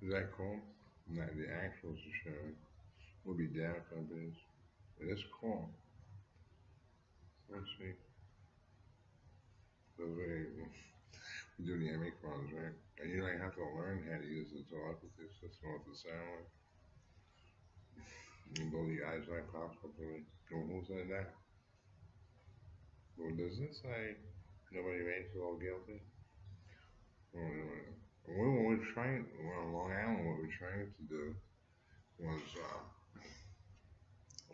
Is that cool? Not the actual show. Will be down companies. It is cool. Let's see. Those are we do the Omicrons, right? And you know, I have to learn how to use the telepathy system with the sound. And go the eyes like possible to me. Well, who said that? Well, does this say nobody makes it all guilty? Well, we were trying, well, on Long Island, what we were trying to do was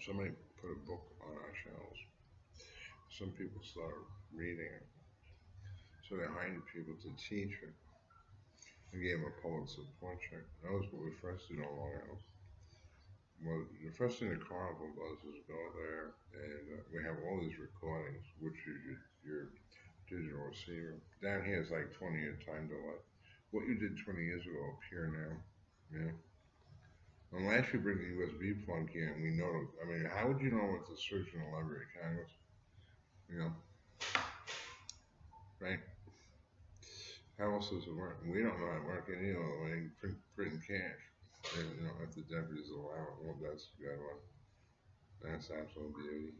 somebody put a book on our shelves. Some people started reading it. So they hired people to teach it. We gave them a public support check. That was what we first did on Long Island. Well, the first thing the carnival does is go there, and we have all these recordings, which is your digital receiver. Down here is like 20-year time delay. What you did 20 years ago up here now, yeah. Unless you bring the USB plug in, we know. I mean, how would you know what the search in the Library of Congress? You know, right? How else does it work? We don't know how it works. You know, like printing cash. And, you know, if the deputies allow it, well, that's good one. That's absolute beauty.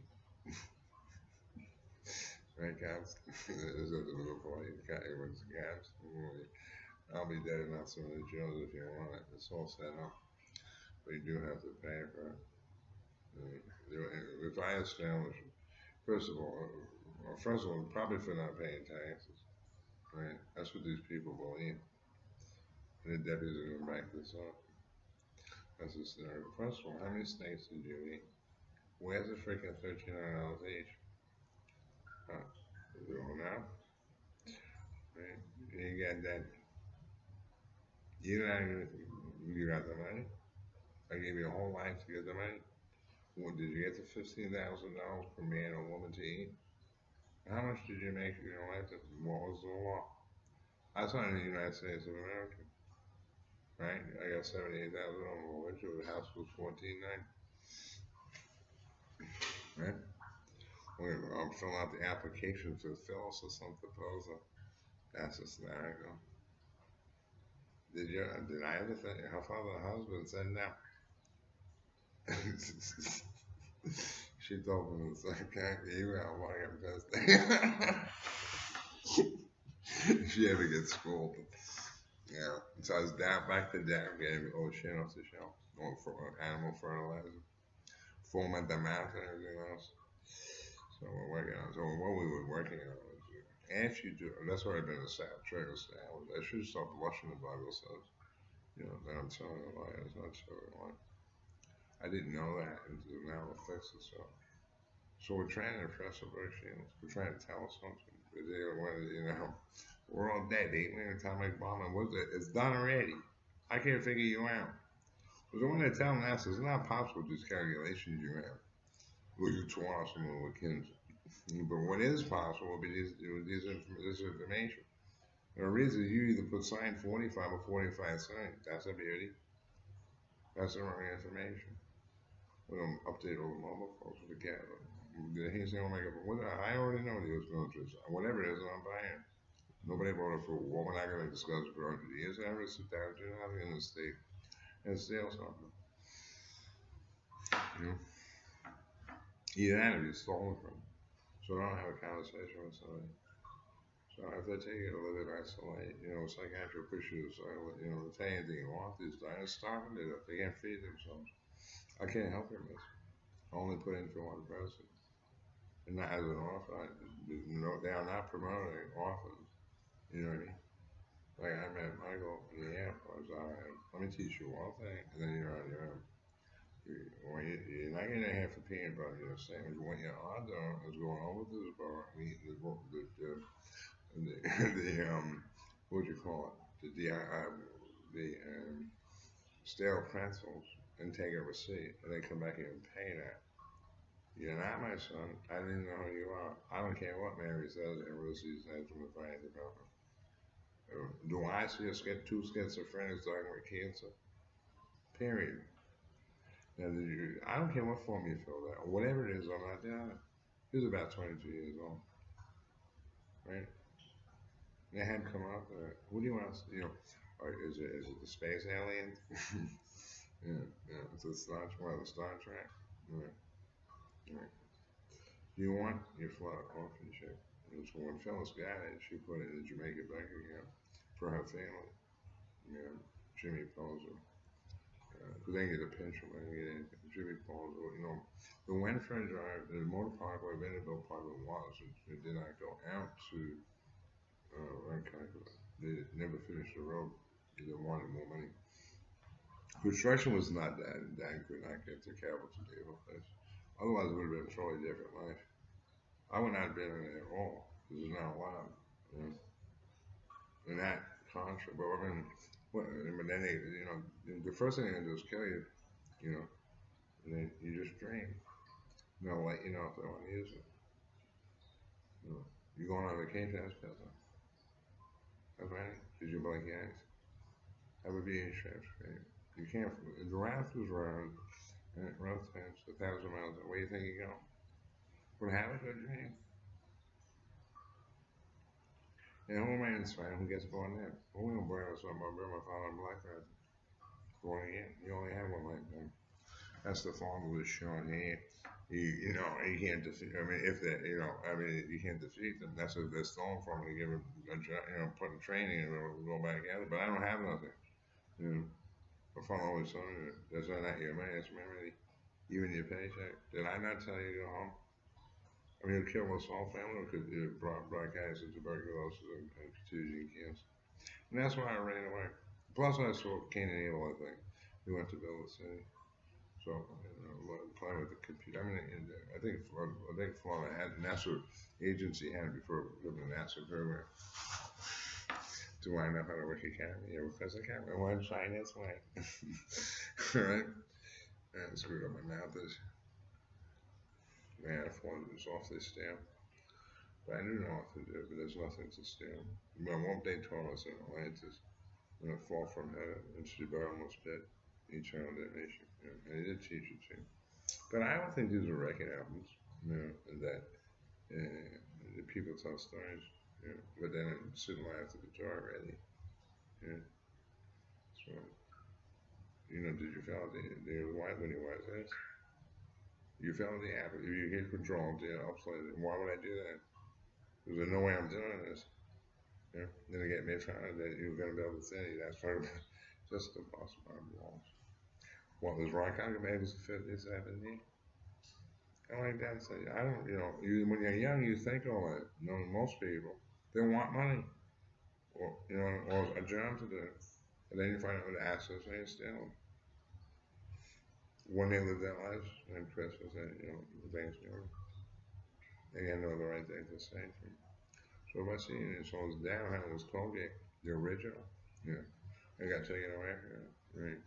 Right, cops? Is that the little boy? Everyone's cops. I'll be dead in not some of the jails if you want it. It's all set up. But you do have to pay for it. If I establish, first of all, probably for not paying taxes, right? That's what these people believe. And the deputies are going to back this up. That's the scenario. First of all, how many snakes did you eat? Where's the freaking $1,300 each? Huh? You don't know? Right? You got that. You not even, you got the money? I gave you a whole life to get the money. Well, did you get the $15,000 per man or woman to eat? How much did you make in your life? What was the law? I was in the United States of America, right? I got 78,000 on the mortgage. The house was 14.9, right? I'm filling out the application to Phyllis or some proposal. That's a scenario. Did I ever think her father, husband said no? She told me it's like, can't you out while I'm testing. She ever gets scolded. Yeah. So I was down back to down, getting old shit off the shelf. Going for animal fertilizer, foam at the mouth and everything else. So we're working on. So what we were working on was, if you do, that's why I've been a sad trigger sandwich. I should stop blushing. The Bible says, you know, that I'm telling a lie. It's not telling a lie. I didn't know that until now it fixes itself. So we're trying to impress the Russians. We're trying to tell something. But they don't want to, you know, we're all dead. They ain't atomic bomb. What's it? It's done already. I can't figure you out. Because when they're telling us it's not possible these calculations you have. Well, you taught us when we were kids. But what is possible will be this information. The reason you either put sign 45 or 45 sign. That's a beauty. That's the wrong information. We're going to update all the mobile folks with the cat. He's going to make up. I already know the U.S. military. Whatever it is, I'm buying. Nobody voted for what we're not going to discuss for 100 years. I ever sit down in the state and steal something. You know? Either that or be stolen from. So I don't have a conversation with somebody. So if they take you to live in isolate, you know, psychiatric push you aside, you know, tell you anything you want, these guys starving to death. They can't feed themselves. I can't help them, miss. I only put in for one person. And not as an orphan. They are not promoting orphans. You know what I mean? Like I met Michael in the airport. So let me teach you one thing, and then you're on your own. You're not going to have a peanut butter in your sandwich. What you are doing is going over to the bar and eating what do you call it? The stale pretzels and take a receipt, and then come back here and pay that. You're not my son. I didn't know who you are. I don't care what Mary says and Lucy says from the fire department. Do I see two schizophrenics dying with cancer? Period. Now, I don't care what form you fill out, whatever it is, I'm not doing it. He was about 22 years old, right? They had come up, what do you want to, you know, Or is it the space alien? Yeah, yeah. It's a Star Trek. Yeah, yeah. You want your flat coffee shop. And so when Phyllis got it, she put it in the Jamaica bank account for her family. You know, Jimmy Poser. Because they get a pension, they get anything. Jimmy Poser, you know, the Winfred Drive, the motor park where Vanderbilt Parkway was, it did not go out to Rancaster. They never finished the road. They wanted more money. Construction was not that, and Dan could not get the capital to deal with this. Otherwise, it would have been a totally different life. I would not have been in it at all. This is not allowed. You know? And that contract, but I mean, but then they, you know, the first thing they do is kill you, you know, and then you just dream. They'll let you know if they want to use it. You know, you going on vacation, that's better. That's right. Did you blink your eyes? That would be insurance for you. You can't, the raft is round, and it rotates 1,000 miles. Where do you think you go? What happened to a dream? And who remains fine? Who gets born there? Well, we don't burn us up. My brother, my father, and black man. Born again. You only have one lifetime. That's the father with short hair. You know, you can't defeat. I mean, if that, you know, I mean, you can't defeat them. That's what they're stolen from. You give them, you know, put in training and we'll go back at it. But I don't have nothing. You know, my father always told me that. That's not your money. That's my money. Even your paycheck. Did I not tell you to go home? I mean, it killed us whole family because it brought guys with tuberculosis and contusion cancer. And that's why I ran away. Plus, I saw Cain and Abel, I think. We went to build a city. So, you know, playing with the computer. I mean, I think Florida had NASA agency had it before the NASA program. Do I know how to work a camera? Yeah, because I can't. One China's way. Right? And screwed up my mouth. Man, F1 is awfully stale. But I do know what to do, but there's nothing to steal. Well, one day told us in Atlantis, you know, fall from heaven into the bottomless pit, eternal damnation. You know, and he did teach it to you. But I don't think these are record albums, you know, and that the people tell stories, you know, but then sit and laugh at the jar already. Yeah. So, you know, did you feel the white when he was this? You fell in the apple. If you hit control, the upside, why would I do that? Because there's no way I'm doing this. You know? Then they get me trying that you're going to be able to say that's part of just impossible walls. What was Roy Conger able to fit this happening? I like that. So I don't, you know, when you're young, you think all that. You know, most people, they want money, or you know, or a job to do, and then you find out what the assets they steal. When they live their lives, and Christmas, and you know, Thanksgiving, they gotta know the right thing to say. So if I see it, so it's down how it was Colgate, the original, yeah, they got taken away, yeah, right.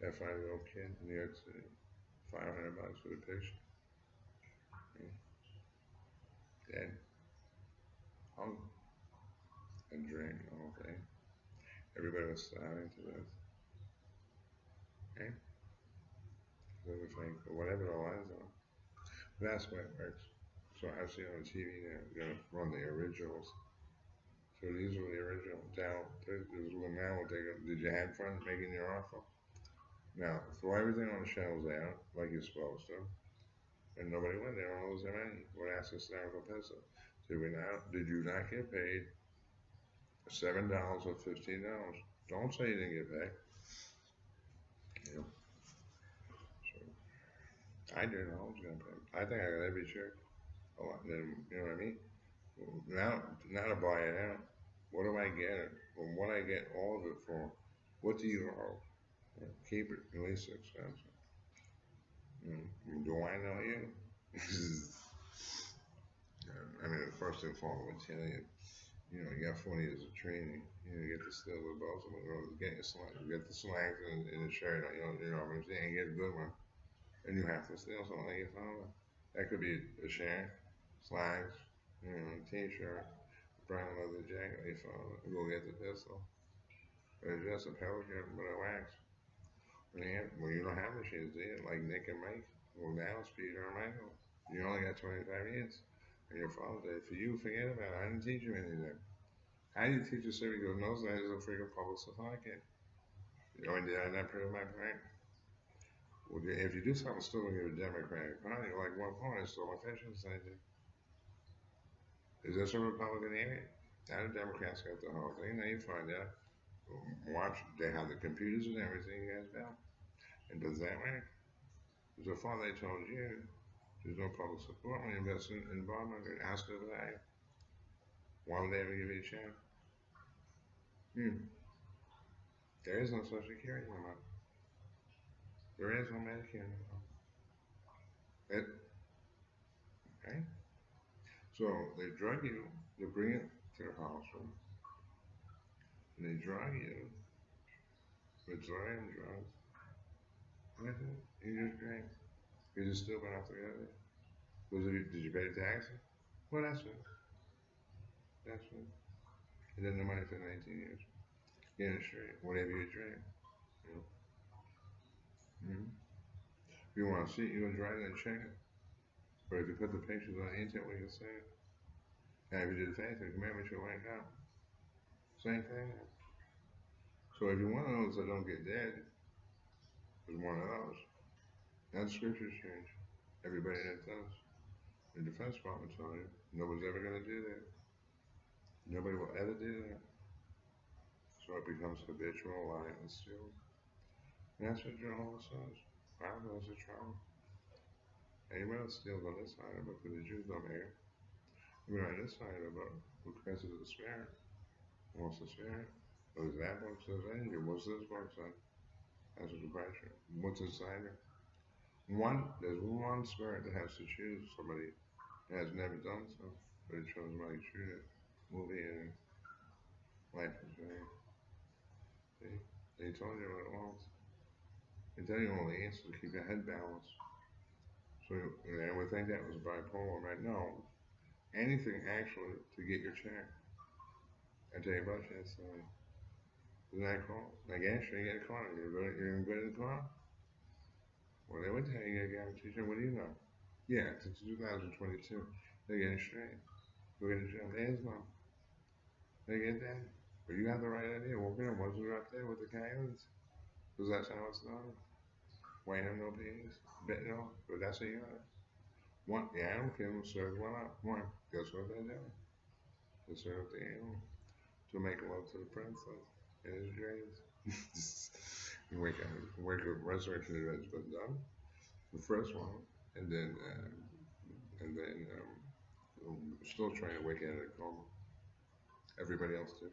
That 5-year-old kid in New York City, $500 for the picture, yeah. Dead, hung, and drank the whole thing. Everybody was starving to death, okay? So we think, whatever the lines are, that's why it works. So I see on TV now, they're gonna run the originals. So these are the original. Now, now what they go, did you have fun making your offer? Now, throw everything on the shelves out, like you're supposed to, and nobody went there and lose their money. What asked hysterical peso? Did you not get paid $7 or $15? Don't say you didn't get paid. You know, so I didn't know I was gonna pay. I think I got every check. Oh, then you know what I mean? Now to buy it out. What do I get? Well, what I get all of it for? What do you owe? Keep it at least expensive. Do I know you? I mean, the first thing Paul would tell you, you know, you got 40 years of training. You know, you get to steal the boats, get your slang, you get the slangs in the shirt. You know what I'm saying? You get a good one, and you have to steal something like your father. That could be a shirt, slangs, you know, a t-shirt, brown leather jacket. Your father, go get the pistol. Or just a pelican with a wax. Well, you don't have machines, do you? Like Nick and Mike. Well, now it's Peter and Michael. You only got 25 years. And your father said, for you, forget about it. I didn't teach you anything. How do you teach a civic? Because most of that is a freaking public society. You know, and did I not prove my point? Well, if you do something stupid with a Democratic Party, like one point, it's still efficiency. Is this a Republican area? Now the Democrats got the whole thing. Now you find out. Watch, they have the computers and everything you guys built. And does that work? So far they told you there's no public support when you invest in bond market. Ask her that. Why would they ever give you a chance? Hmm. There is no Social Security anymore. There is no Medicare anymore. It, okay? So they drug you, they bring it to the hospital, and they drug you with Zorian drugs. And that's it. You just drink. You just still been out together. Did you pay the taxes? Well, that's it. That's it. And then the money for 19 years. Get it straight. Whatever you drink. You know? Mm-hmm. If you want to see it, you go drive and check it. But if you put the pictures on the internet, what you say? And if you do the same thing, commandments you'll wake up. Same thing. So if you're one of those that don't get dead, is one of those. Now the scriptures change. Everybody that does. The Defense Department tells you nobody's ever going to do that. Nobody will ever do that. So it becomes habitual lying and stealing. And that's what Jehovah says. Bible knows the trouble. Anyone else steals on this side of it, because the Jews don't make it. Even on this side of it, who confesses the Spirit, wants the Spirit. What does that book says? Angel. What's this book say? That's what the question. What's inside it? There's one spirit that has to choose somebody that has never done so, but it shows somebody choose it. Movie and life is very. See? They told you what it wants. They tell you all the answers to keep your head balanced. So I would think that was bipolar, right? No, anything actually to get your check. I tell you about that. Isn't that cool? Like actually, you get a car. You're good in the car. Well, they would tell you a guarantee. What do you know? Yeah, since 2022, they're getting straight. Go get a job. There's no. They get that. But you have the right idea. Walk in, wasn't you up there with the coyotes? Because that's how it's done. Why have no pigs? Bet no. But that's what you are. One, the animal kingdom serves one up. One. Guess what they're doing? They serve the animal to make love to the princess in his dreams. You wake up, resurrection has been done. The first one, and then still trying to wake out of the coma. Everybody else too.